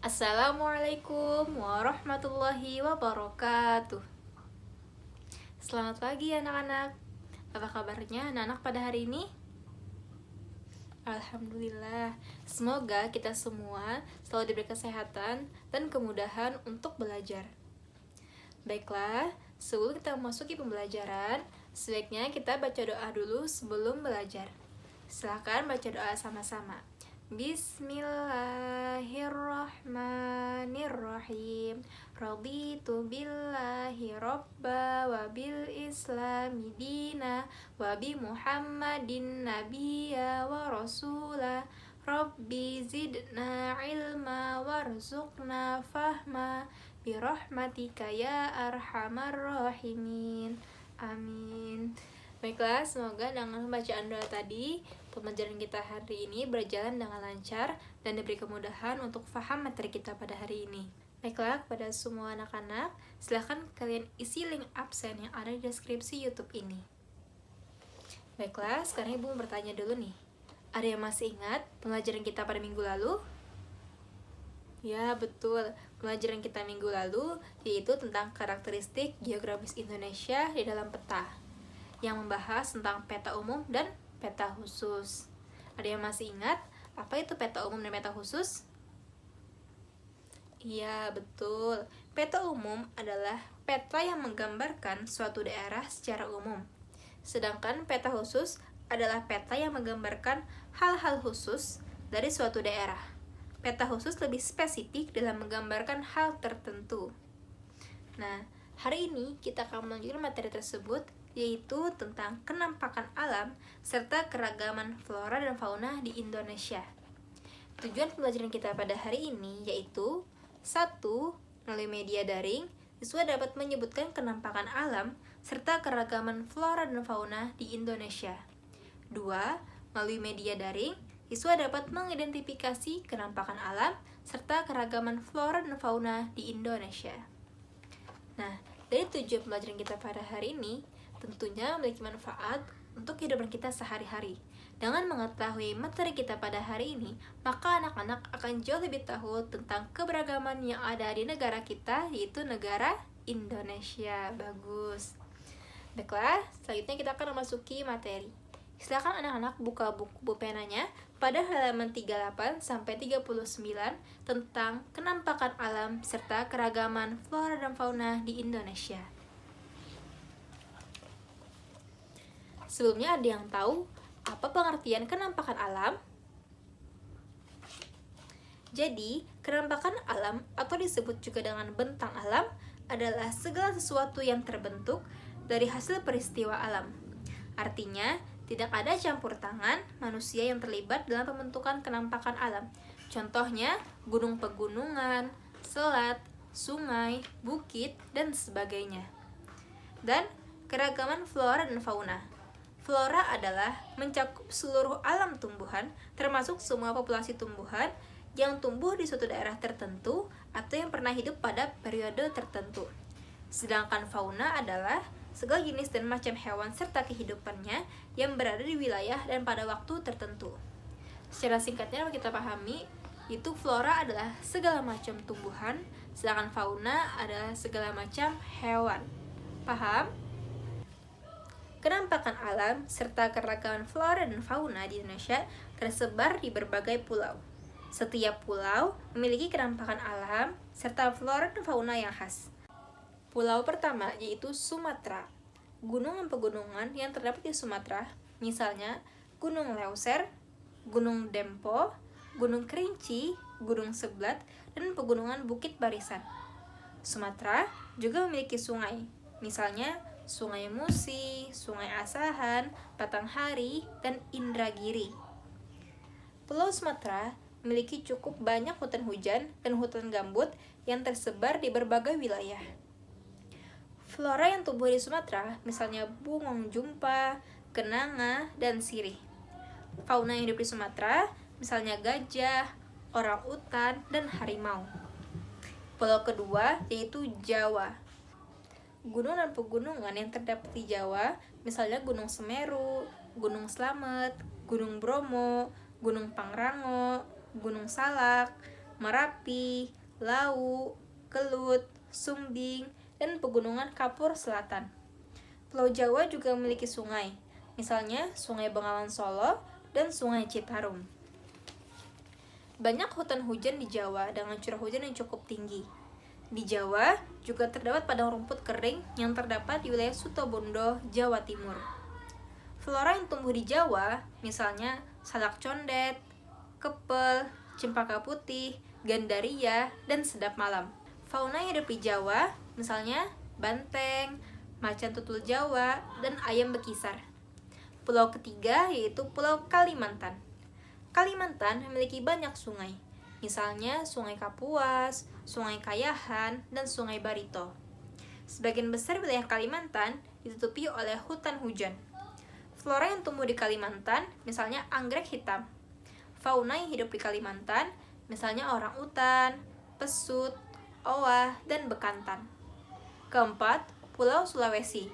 Assalamualaikum warahmatullahi wabarakatuh. Selamat pagi anak-anak. Apa kabarnya anak-anak pada hari ini? Alhamdulillah. Semoga kita semua selalu diberi kesehatan dan kemudahan untuk belajar. Baiklah, sebelum kita memasuki pembelajaran, sebaiknya kita baca doa dulu sebelum belajar. Silahkan baca doa sama-sama. Bismillahirrahmanirrahim. Raditu billahi robba wa bil islami dina wa bi muhammadin nabiyya wa rasula. Rabbi zidna ilma warzuqna fahma birahmatika ya arhamar rahimin. Amin. Baiklah, semoga dengan pembacaan doa tadi, pembelajaran kita hari ini berjalan dengan lancar dan diberi kemudahan untuk paham materi kita pada hari ini. Baiklah, kepada semua anak-anak, silahkan kalian isi link absen yang ada di deskripsi YouTube ini. Baiklah, sekarang Ibu bertanya dulu nih. Ada yang masih ingat pembelajaran kita pada minggu lalu? Ya, betul. Pembelajaran kita minggu lalu yaitu tentang karakteristik geografis Indonesia di dalam peta, yang membahas tentang peta umum dan peta khusus. Ada yang masih ingat apa itu peta umum dan peta khusus? Iya, betul. Peta umum adalah peta yang menggambarkan suatu daerah secara umum. Sedangkan peta khusus adalah peta yang menggambarkan hal-hal khusus dari suatu daerah. Peta khusus lebih spesifik dalam menggambarkan hal tertentu. Nah, hari ini kita akan melanjutkan materi tersebut, yaitu tentang kenampakan alam serta keragaman flora dan fauna di Indonesia. Tujuan pembelajaran kita pada hari ini yaitu 1. Melalui media daring, siswa dapat menyebutkan kenampakan alam serta keragaman flora dan fauna di Indonesia. 2. Melalui media daring, siswa dapat mengidentifikasi kenampakan alam serta keragaman flora dan fauna di Indonesia. Nah, dari tujuan pembelajaran kita pada hari ini, tentunya memiliki manfaat untuk kehidupan kita sehari-hari. Dengan mengetahui materi kita pada hari ini, maka anak-anak akan jauh lebih tahu tentang keberagaman yang ada di negara kita, yaitu negara Indonesia. Bagus. Baiklah, selanjutnya kita akan memasuki materi. Silakan anak-anak buka buku penanya pada halaman 38 sampai 39 tentang kenampakan alam serta keragaman flora dan fauna di Indonesia. Sebelumnya, ada yang tahu apa pengertian kenampakan alam? Jadi, kenampakan alam atau disebut juga dengan bentang alam adalah segala sesuatu yang terbentuk dari hasil peristiwa alam. Artinya, tidak ada campur tangan manusia yang terlibat dalam pembentukan kenampakan alam. Contohnya, gunung pegunungan, selat, sungai, bukit, dan sebagainya. Dan keragaman flora dan fauna. Flora adalah mencakup seluruh alam tumbuhan, termasuk semua populasi tumbuhan yang tumbuh di suatu daerah tertentu atau yang pernah hidup pada periode tertentu. Sedangkan fauna adalah segala jenis dan macam hewan serta kehidupannya yang berada di wilayah dan pada waktu tertentu. Secara singkatnya kita pahami, itu flora adalah segala macam tumbuhan, sedangkan fauna adalah segala macam hewan. Paham? Kenampakan alam serta keragaman flora dan fauna di Indonesia tersebar di berbagai pulau. Setiap pulau memiliki kenampakan alam serta flora dan fauna yang khas. Pulau pertama yaitu Sumatera. Gunung dan pegunungan yang terdapat di Sumatera, misalnya Gunung Leuser, Gunung Dempo, Gunung Kerinci, Gunung Seblat, dan pegunungan Bukit Barisan. Sumatera juga memiliki sungai, misalnya Sungai Musi, Sungai Asahan, Batanghari, dan Indragiri. Pulau Sumatera memiliki cukup banyak hutan hujan dan hutan gambut yang tersebar di berbagai wilayah. Flora yang tumbuh di Sumatera, misalnya bungong jumpa, kenanga, dan sirih. Fauna yang hidup di Sumatera, misalnya gajah, orang-utan, dan harimau. Pulau kedua yaitu Jawa. Gunung dan pegunungan yang terdapat di Jawa, misalnya Gunung Semeru, Gunung Slamet, Gunung Bromo, Gunung Pangrango, Gunung Salak, Merapi, Lau, Kelut, Sumbing, dan pegunungan Kapur Selatan. Pulau Jawa juga memiliki sungai, misalnya Sungai Bengawan Solo dan Sungai Citarum. Banyak hutan hujan di Jawa dengan curah hujan yang cukup tinggi. Di Jawa juga terdapat padang rumput kering yang terdapat di wilayah Situbondo, Jawa Timur. Flora yang tumbuh di Jawa, misalnya salak condet, kepel, cempaka putih, gandaria, dan sedap malam. Fauna yang hidup di Jawa, misalnya banteng, macan tutul Jawa, dan ayam bekisar. Pulau ketiga yaitu Pulau Kalimantan. Kalimantan memiliki banyak sungai, misalnya Sungai Kapuas, Sungai Kayahan, dan Sungai Barito. Sebagian besar wilayah Kalimantan ditutupi oleh hutan hujan. Flora yang tumbuh di Kalimantan, misalnya anggrek hitam. Fauna yang hidup di Kalimantan, misalnya orangutan, pesut, owa, dan bekantan. Keempat, Pulau Sulawesi.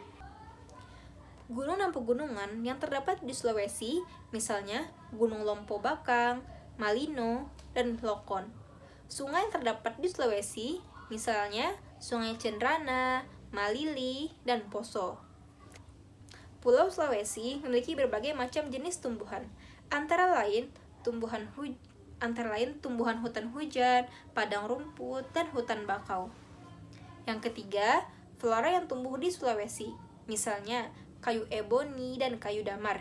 Gunung dan pegunungan yang terdapat di Sulawesi, misalnya Gunung Lompo Bakang, Malino, dan Lokon. Sungai yang terdapat di Sulawesi, misalnya Sungai Cenrana, Malili, dan Poso. Pulau Sulawesi memiliki berbagai macam jenis tumbuhan, antara lain tumbuhan hutan hujan, padang rumput, dan hutan bakau. Yang ketiga, flora yang tumbuh di Sulawesi, misalnya kayu eboni dan kayu damar.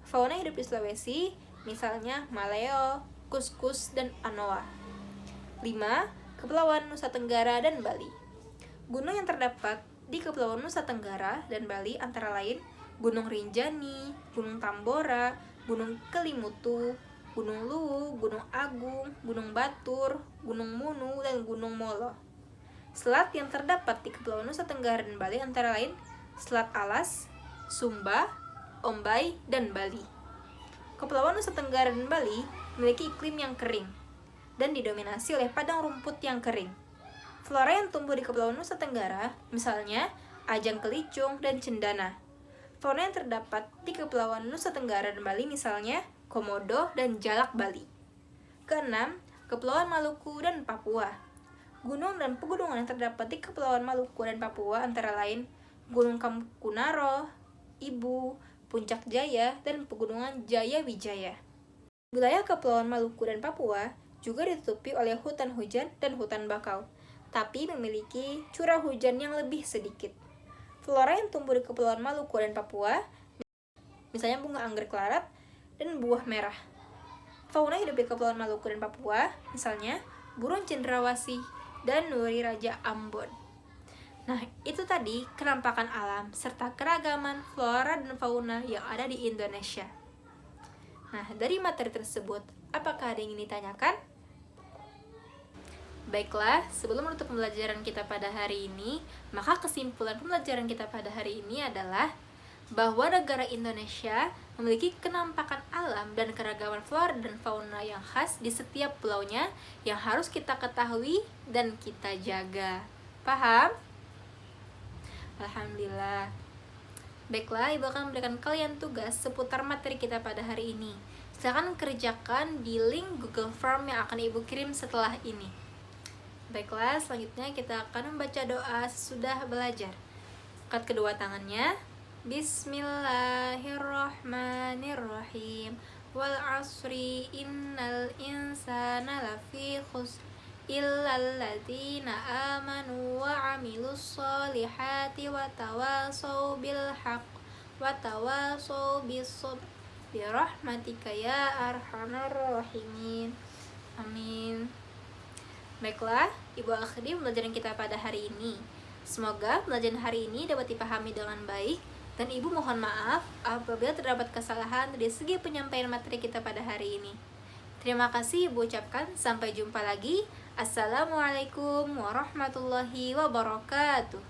Fauna hidup di Sulawesi, misalnya maleo, kuskus, dan anoa. 5. Kepulauan Nusa Tenggara dan Bali. Gunung yang terdapat di Kepulauan Nusa Tenggara dan Bali antara lain Gunung Rinjani, Gunung Tambora, Gunung Kelimutu, Gunung Luwu, Gunung Agung, Gunung Batur, Gunung Munu, dan Gunung Molo. Selat yang terdapat di Kepulauan Nusa Tenggara dan Bali antara lain Selat Alas, Sumba, Ombai, dan Bali. Kepulauan Nusa Tenggara dan Bali memiliki iklim yang kering dan didominasi oleh padang rumput yang kering. Flora yang tumbuh di Kepulauan Nusa Tenggara, misalnya ajang kelicung dan cendana. Fauna yang terdapat di Kepulauan Nusa Tenggara dan Bali, misalnya komodo dan jalak Bali. Keenam, Kepulauan Maluku dan Papua. Gunung dan pegunungan yang terdapat di Kepulauan Maluku dan Papua antara lain Gunung Kampunaro, Ibu, Puncak Jaya, dan Pegunungan Jaya Wijaya. Wilayah Kepulauan Maluku dan Papua juga ditutupi oleh hutan hujan dan hutan bakau, tapi memiliki curah hujan yang lebih sedikit. Flora yang tumbuh di Kepulauan Maluku dan Papua, misalnya bunga anggrek larat dan buah merah. Fauna hidup di Kepulauan Maluku dan Papua, misalnya burung cendrawasih dan nuri raja Ambon. Nah, itu tadi kenampakan alam serta keragaman flora dan fauna yang ada di Indonesia. Nah, dari materi tersebut, apakah ada yang ingin ditanyakan? Baiklah, sebelum menutup pembelajaran kita pada hari ini, maka kesimpulan pembelajaran kita pada hari ini adalah bahwa negara Indonesia memiliki kenampakan alam dan keragaman flora dan fauna yang khas di setiap pulaunya yang harus kita ketahui dan kita jaga. Paham? Alhamdulillah. Baiklah, Ibu akan memberikan kalian tugas seputar materi kita pada hari ini. Silakan kerjakan di link Google Form yang akan Ibu kirim setelah ini. Baiklah, selanjutnya kita akan membaca doa sesudah belajar. Angkat kedua tangannya. Bismillahirrahmanirrahim. Wal asri innal insana lafi khusr illal ladzina amanu wa amilus solihati wa tawasaw bil haqq wa tawasaw bis sabr birahmatika ya arhamar rahimin. Amin. Baiklah, Ibu akhiri pembelajaran kita pada hari ini. Semoga pembelajaran hari ini dapat dipahami dengan baik, dan Ibu mohon maaf apabila terdapat kesalahan dari segi penyampaian materi kita pada hari ini. Terima kasih Ibu ucapkan. Sampai jumpa lagi. Assalamualaikum warahmatullahi wabarakatuh.